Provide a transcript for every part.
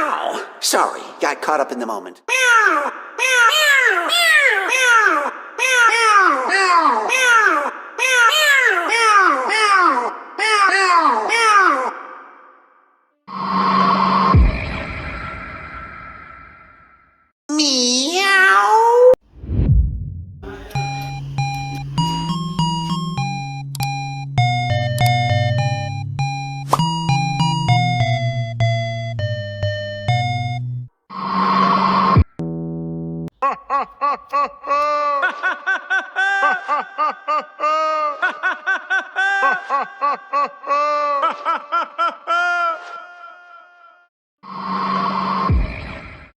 Meow. Sorry, got caught up in the moment.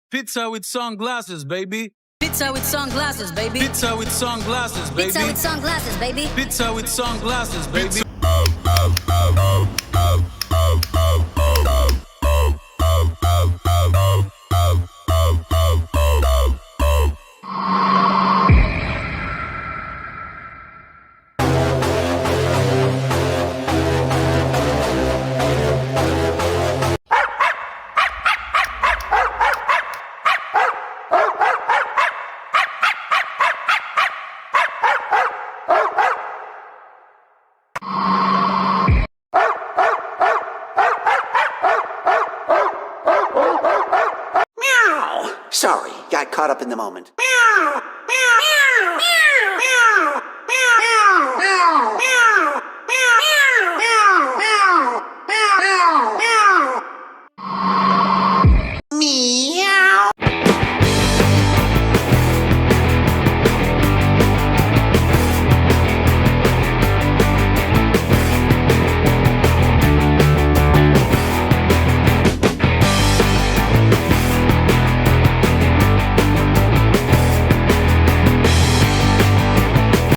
Pizza with sunglasses, baby. Pizza with sunglasses, baby. Pizza with sunglasses, baby. Pizza with sunglasses, baby. Pizza with sunglasses, baby. Sorry, got caught up in the moment. Meow.